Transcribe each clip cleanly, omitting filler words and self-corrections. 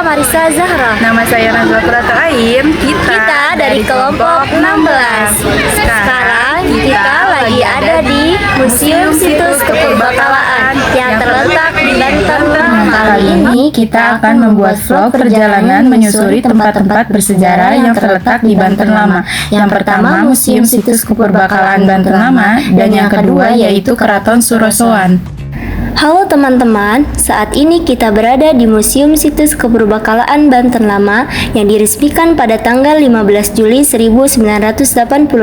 Marisa Zahra. Nama saya Nazwa Prataim. Kita dari kelompok 16. Sekarang kita lagi ada di Museum Situs Kepurbakalaan yang terletak di Banten. Kali ini kita akan membuat vlog perjalanan menyusuri tempat-tempat bersejarah yang terletak di Banten Lama. Yang pertama, Museum Situs Kepurbakalaan Banten Lama, dan yang kedua yaitu Keraton Surosoan. Halo teman-teman, saat ini kita berada di Museum Situs Kepurbakalaan Banten Lama yang diresmikan pada tanggal 15 Juli 1985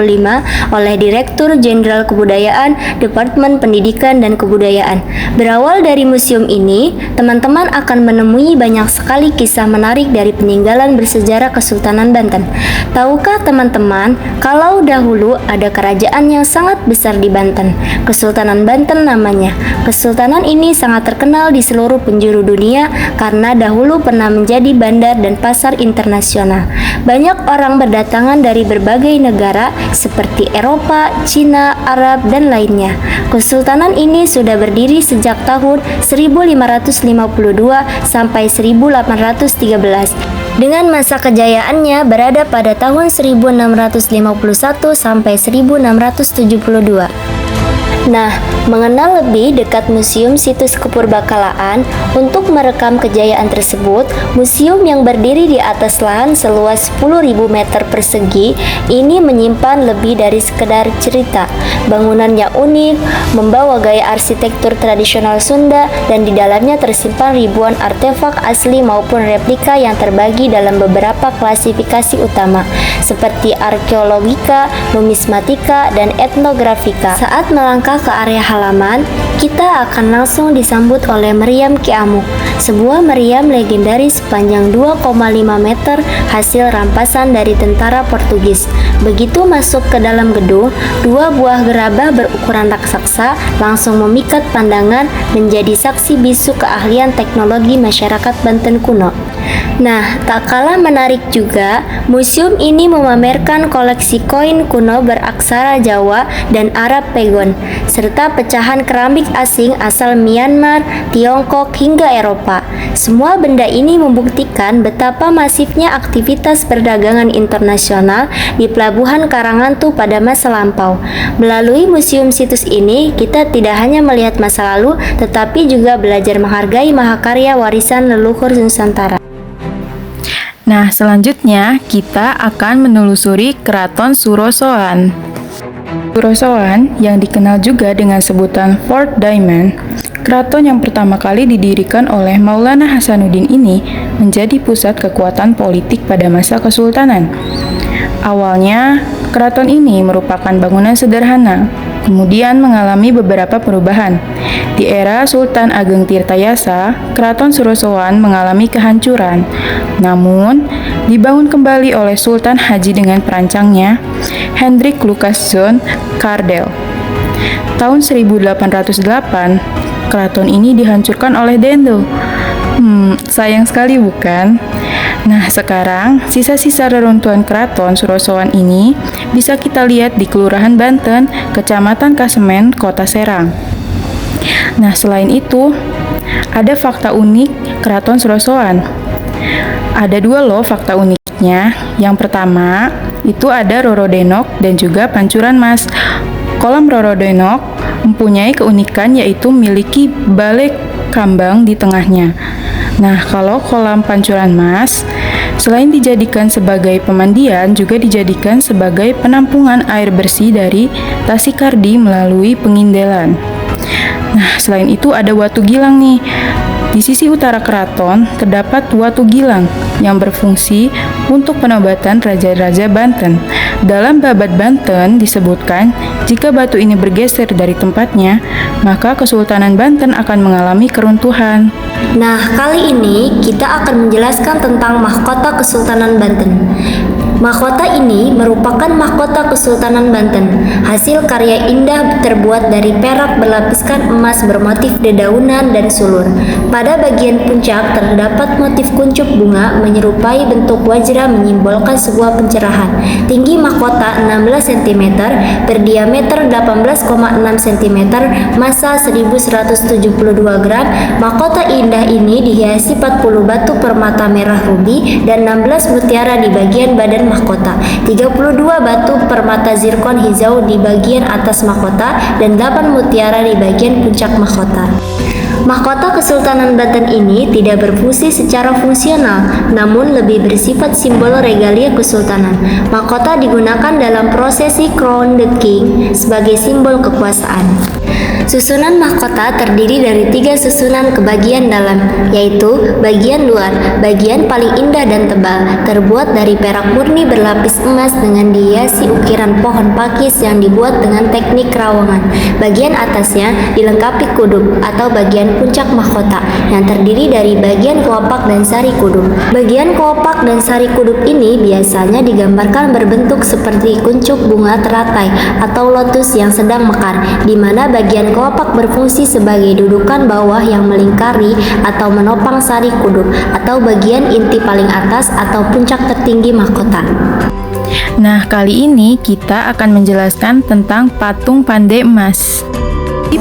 oleh Direktur Jenderal Kebudayaan Departemen Pendidikan dan Kebudayaan. Berawal dari museum ini, teman-teman akan menemui banyak sekali kisah menarik dari peninggalan bersejarah Kesultanan Banten. Tahukah teman-teman, kalau dahulu ada kerajaan yang sangat besar di Banten, Kesultanan Banten namanya. Kesultanan ini sangat terkenal di seluruh penjuru dunia karena dahulu pernah menjadi bandar dan pasar internasional. Banyak orang berdatangan dari berbagai negara seperti Eropa, Cina, Arab, dan lainnya. Kesultanan ini sudah berdiri sejak tahun 1552 sampai 1813. Dengan masa kejayaannya berada pada tahun 1651 sampai 1672. Nah, mengenal lebih dekat Museum Situs Kepurbakalaan, untuk merekam kejayaan tersebut, museum yang berdiri di atas lahan seluas 10.000 meter persegi ini menyimpan lebih dari sekedar cerita. Bangunannya unik, membawa gaya arsitektur tradisional Sunda, dan di dalamnya tersimpan ribuan artefak asli maupun replika yang terbagi dalam beberapa klasifikasi utama, seperti arkeologika, numismatika, dan etnografika. Saat melangkah ke area halaman, kita akan langsung disambut oleh meriam Ki Amuk, sebuah meriam legendaris sepanjang 2,5 meter hasil rampasan dari tentara Portugis. Begitu masuk ke dalam gedung, dua buah gerabah berukuran raksasa langsung memikat pandangan, menjadi saksi bisu keahlian teknologi masyarakat Banten kuno. Nah, tak kalah menarik juga, museum ini memamerkan koleksi koin kuno beraksara Jawa dan Arab Pegon, serta pecahan keramik asing asal Myanmar, Tiongkok, hingga Eropa. Semua benda ini membuktikan betapa masifnya aktivitas perdagangan internasional di Pelabuhan Karangantu pada masa lampau. Melalui museum situs ini, kita tidak hanya melihat masa lalu, tetapi juga belajar menghargai mahakarya warisan leluhur Nusantara. Nah, selanjutnya kita akan menelusuri Keraton Surosoan. Surosoan, yang dikenal juga dengan sebutan Fort Diamond, keraton yang pertama kali didirikan oleh Maulana Hasanuddin ini menjadi pusat kekuatan politik pada masa Kesultanan. Awalnya, keraton ini merupakan bangunan sederhana, kemudian mengalami beberapa perubahan. Di era Sultan Ageng Tirtayasa, Keraton Surosoan mengalami kehancuran. Namun, dibangun kembali oleh Sultan Haji dengan perancangnya, Hendrik Lucaszoon Cardel. Tahun 1808, keraton ini dihancurkan oleh Dendel. Sayang sekali bukan? Nah, sekarang sisa-sisa reruntuhan Keraton Surosoan ini bisa kita lihat di Kelurahan Banten, Kecamatan Kasemen, Kota Serang. Nah, selain itu, ada fakta unik Keraton Surosoan. Ada dua loh fakta uniknya. Yang pertama, itu ada Rorodenok dan juga Pancuran Mas. Kolam Rorodenok mempunyai keunikan yaitu memiliki balai kambang di tengahnya. Nah, kalau kolam Pancuran Mas, selain dijadikan sebagai pemandian, juga dijadikan sebagai penampungan air bersih dari Tasikardi melalui pengindelan. Nah, selain itu ada Watu Gilang nih. Di sisi utara keraton terdapat Watu Gilang yang berfungsi untuk penobatan raja-raja Banten. Dalam Babad Banten disebutkan, jika batu ini bergeser dari tempatnya, maka Kesultanan Banten akan mengalami keruntuhan. Nah, kali ini kita akan menjelaskan tentang mahkota Kesultanan Banten. Mahkota ini merupakan mahkota Kesultanan Banten, hasil karya indah terbuat dari perak berlapiskan emas bermotif dedaunan dan sulur. Pada bagian puncak terdapat motif kuncup bunga menyerupai bentuk wajra menyimbolkan sebuah pencerahan. Tinggi mahkota 16 cm, berdiameter 18,6 cm, massa 1172 gram. Mahkota indah ini dihiasi 40 batu permata merah rubi dan 16 mutiara di bagian badan mahkota, 32 batu permata zirkon hijau di bagian atas mahkota, dan 8 mutiara di bagian puncak mahkota. Mahkota Kesultanan Banten ini tidak berfungsi secara fungsional, namun lebih bersifat simbol regalia kesultanan. Mahkota digunakan dalam prosesi Crown the King sebagai simbol kekuasaan. Susunan mahkota terdiri dari 3 susunan ke bagian dalam, yaitu bagian luar, bagian paling indah dan tebal, terbuat dari perak murni berlapis emas dengan dihiasi ukiran pohon pakis yang dibuat dengan teknik rawangan. Bagian atasnya dilengkapi kuduk atau bagian puncak mahkota yang terdiri dari bagian kelopak dan sari kuduk. Bagian kelopak dan sari kuduk ini biasanya digambarkan berbentuk seperti kuncup bunga teratai atau lotus yang sedang mekar, di mana bagian kelopak berfungsi sebagai dudukan bawah yang melingkari atau menopang sari kuduk atau bagian inti paling atas atau puncak tertinggi mahkota. Nah, kali ini kita akan menjelaskan tentang patung pandai emas.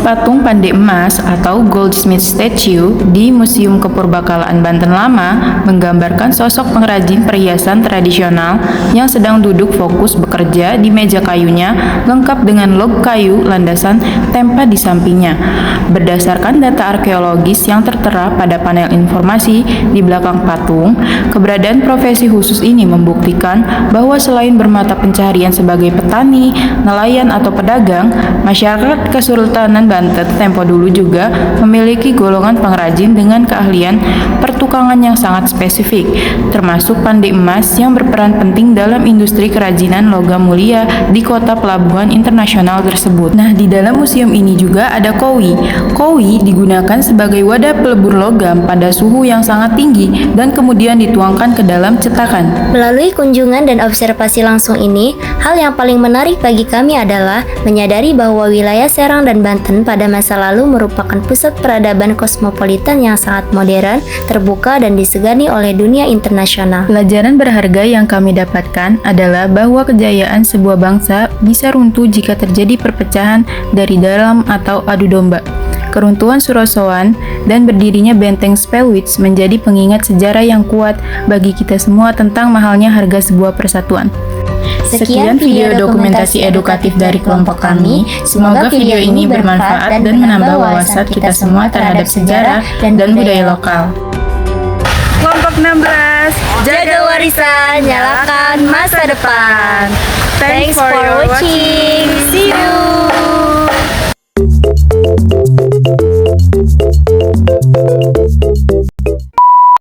Patung pandai emas atau goldsmith statue di Museum Kepurbakalaan Banten Lama menggambarkan sosok pengrajin perhiasan tradisional yang sedang duduk fokus bekerja di meja kayunya lengkap dengan log kayu landasan tempa di sampingnya. Berdasarkan data arkeologis yang tertera pada panel informasi di belakang patung, keberadaan profesi khusus ini membuktikan bahwa selain bermata pencaharian sebagai petani, nelayan atau pedagang, masyarakat Kesultanan Banten tempo dulu juga memiliki golongan pengrajin dengan keahlian pertukangan yang sangat spesifik, termasuk pandai emas yang berperan penting dalam industri kerajinan logam mulia di kota pelabuhan internasional tersebut. Nah, di dalam museum ini juga ada kowi. Kowi digunakan sebagai wadah pelebur logam pada suhu yang sangat tinggi dan kemudian dituangkan ke dalam cetakan. Melalui kunjungan dan observasi langsung ini, hal yang paling menarik bagi kami adalah menyadari bahwa wilayah Serang dan Banten pada masa lalu merupakan pusat peradaban kosmopolitan yang sangat modern, terbuka, dan disegani oleh dunia internasional. Pelajaran berharga yang kami dapatkan adalah bahwa kejayaan sebuah bangsa bisa runtuh jika terjadi perpecahan dari dalam atau adu domba. Keruntuhan Surosoan dan berdirinya benteng Spellwitz menjadi pengingat sejarah yang kuat bagi kita semua tentang mahalnya harga sebuah persatuan. Sekian video dokumentasi edukatif dari kelompok kami. Semoga video ini bermanfaat dan menambah wawasan kita semua terhadap sejarah dan budaya lokal. Kelompok 16, Jaga warisan, nyalakan masa depan. Thanks for watching. See you.